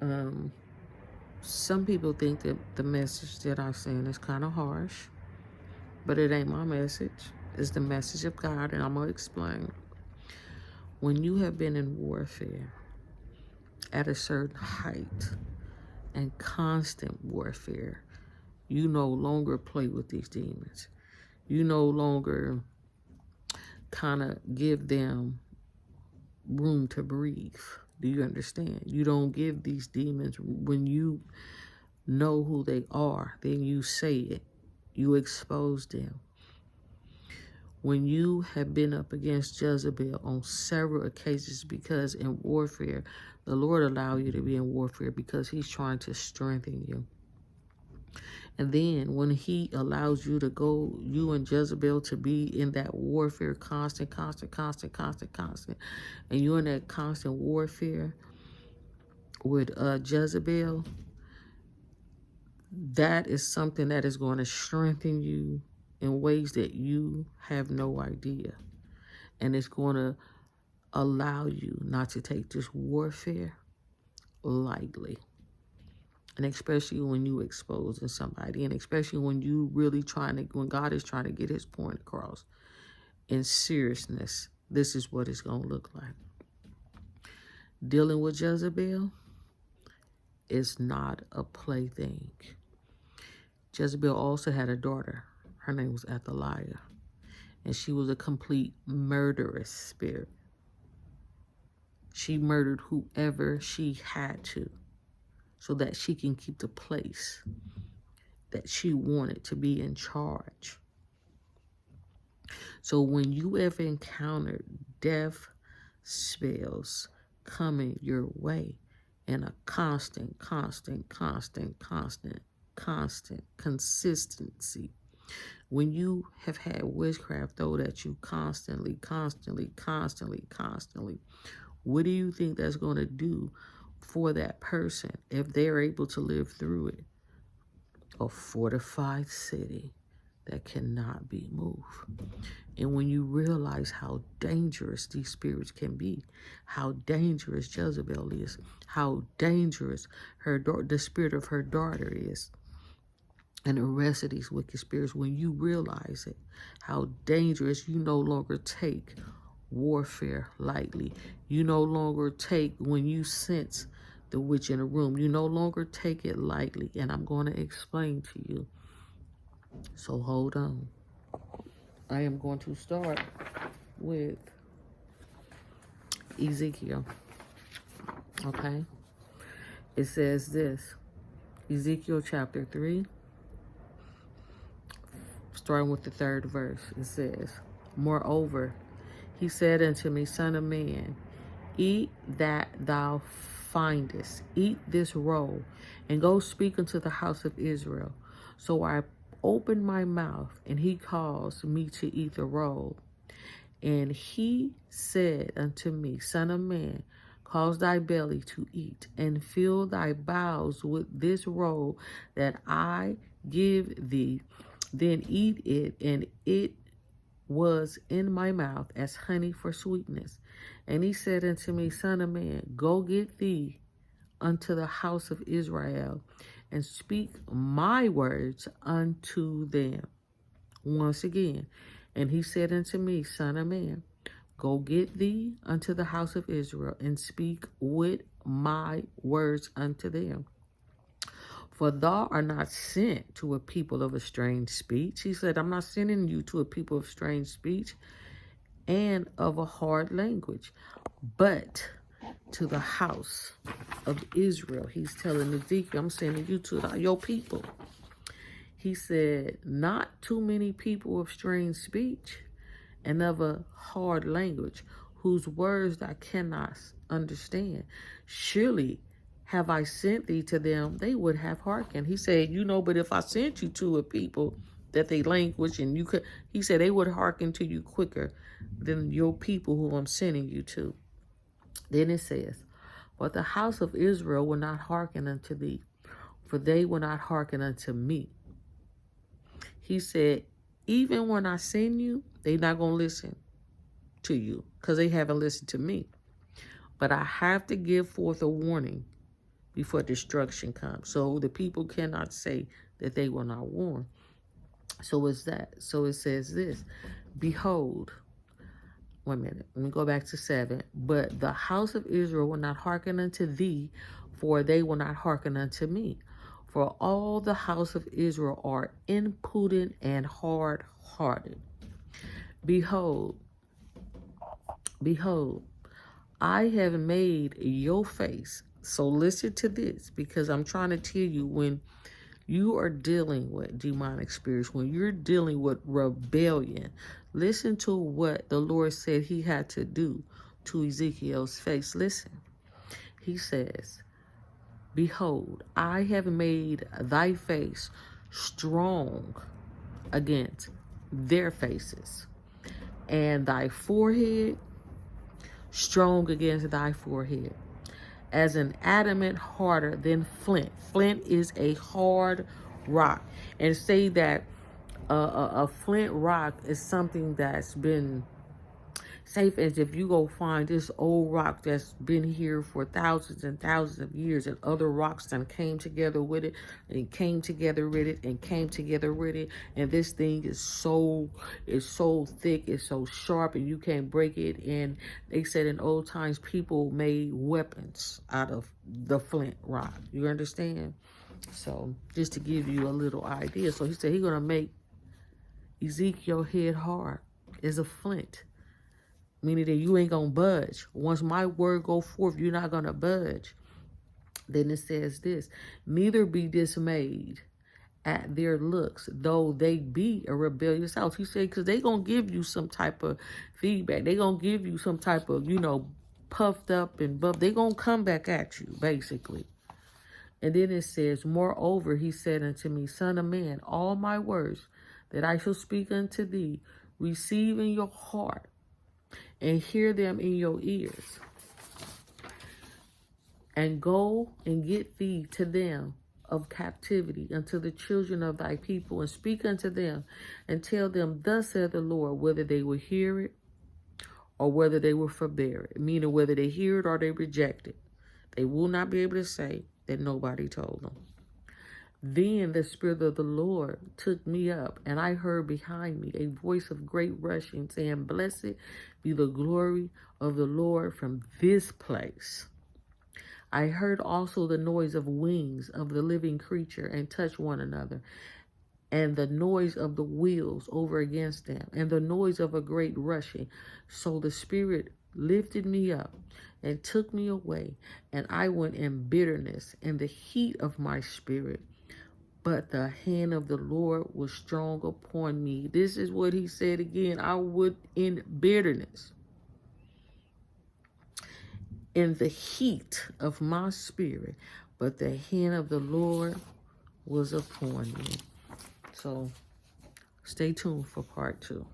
Um, some people think that the message that I'm saying is kind of harsh, but it ain't my message. It's the message of God, and I'm going to explain. When you have been in warfare at a certain height and constant warfare, you no longer play with these demons. You no longer kind of give them room to breathe. Do you understand? You don't give these demons, when you know who they are, then you say it. You expose them. When you have been up against Jezebel on several occasions, because in warfare, the Lord allow you to be in warfare because he's trying to strengthen you. And then when he allows you to go, you and Jezebel, to be in that warfare, constant, and you're in that constant warfare with Jezebel, that is something that is going to strengthen you in ways that you have no idea. And it's going to allow you not to take this warfare lightly. And especially when you exposing somebody, and especially when you really when God is trying to get his point across in seriousness, this is what it's going to look like. Dealing with Jezebel is not a plaything. Jezebel also had a daughter. Her name was Athaliah. And she was a complete murderous spirit. She murdered whoever she had to so that she can keep the place that she wanted to be in charge. So when you ever encountered death spells coming your way in a constant consistency, when you have had witchcraft thrown at you constantly, what do you think that's going to do for that person if they're able to live through it? A fortified city that cannot be moved. And when you realize how dangerous these spirits can be, how dangerous Jezebel is, how dangerous the spirit of her daughter is, and the rest of these wicked spirits, when you realize it, how dangerous, you no longer take warfare lightly. You no longer take, when you sense the witch in a room, you no longer take it lightly. And I'm going to explain to you. So hold on. I am going to start with Ezekiel. Okay? It says this. Ezekiel chapter 3, starting with the 3rd verse. It says, moreover, he said unto me, Son of man, eat that thou findest, eat this roll, and go speak unto the house of Israel. So I opened my mouth, and he caused me to eat the roll. And he said unto me, Son of man, cause thy belly to eat, and fill thy bowels with this roll that I give thee. Then eat it, and it was in my mouth as honey for sweetness. And he said unto me, Son of man, go get thee unto the house of Israel, and speak my words unto them. Once again. And he said unto me, Son of man, go get thee unto the house of Israel, and speak with my words unto them. For thou art not sent to a people of a strange speech. He said, I'm not sending you to a people of strange speech and of a hard language, but to the house of Israel. He's telling Ezekiel, I'm sending you to your people. He said, not too many people of strange speech and of a hard language, whose words I cannot understand. Surely have I sent thee to them, they would have hearkened. He said, but if I sent you to a people that they language and you could, he said, they would hearken to you quicker than your people who I'm sending you to. Then it says, but the house of Israel will not hearken unto thee, for they will not hearken unto me. He said, even when I send you, they're not going to listen to you because they haven't listened to me. But I have to give forth a warning before destruction comes. So the people cannot say that they were not warned. So it's that. So it says this, behold, 1 minute, let me go back to 7. But the house of Israel will not hearken unto thee, for they will not hearken unto me. For all the house of Israel are impudent and hard-hearted. Behold, I have made your face. So listen to this, because I'm trying to tell you, when you are dealing with demonic spirits, when you're dealing with rebellion, listen to what the Lord said he had to do to Ezekiel's face. Listen, he says, behold, I have made thy face strong against their faces, and thy forehead strong against thy forehead, as an adamant harder than flint. Flint is a hard rock. And say that a flint rock is something that's been, safe as if you go find this old rock that's been here for thousands and thousands of years, and other rocks then came together with it, and came together with it, and came together with it, and this thing is so thick, it's so sharp, and you can't break it. And they said in old times people made weapons out of the flint rock. You understand? So just to give you a little idea. So he said he's gonna make Ezekiel's head hard as a flint, meaning that you ain't gonna budge. Once my word go forth, you're not gonna budge. Then it says this, neither be dismayed at their looks, though they be a rebellious house. He said, because they gonna give you some type of feedback. They gonna give you some type of, puffed up and buff. They gonna come back at you, basically. And then it says, moreover, he said unto me, son of man, all my words that I shall speak unto thee, receive in your heart, and hear them in your ears, and go and get thee to them of captivity unto the children of thy people, and speak unto them, and tell them, thus saith the Lord, whether they will hear it or whether they will forbear it, meaning whether they hear it or they reject it. They will not be able to say that nobody told them. Then the Spirit of the Lord took me up, and I heard behind me a voice of great rushing, saying, blessed be the glory of the Lord from this place. I heard also the noise of wings of the living creature, and touched one another, and the noise of the wheels over against them, and the noise of a great rushing. So the Spirit lifted me up and took me away, and I went in bitterness in the heat of my spirit. But the hand of the Lord was strong upon me. This is what he said again. I would in bitterness, in the heat of my spirit, but the hand of the Lord was upon me. So stay tuned for part 2.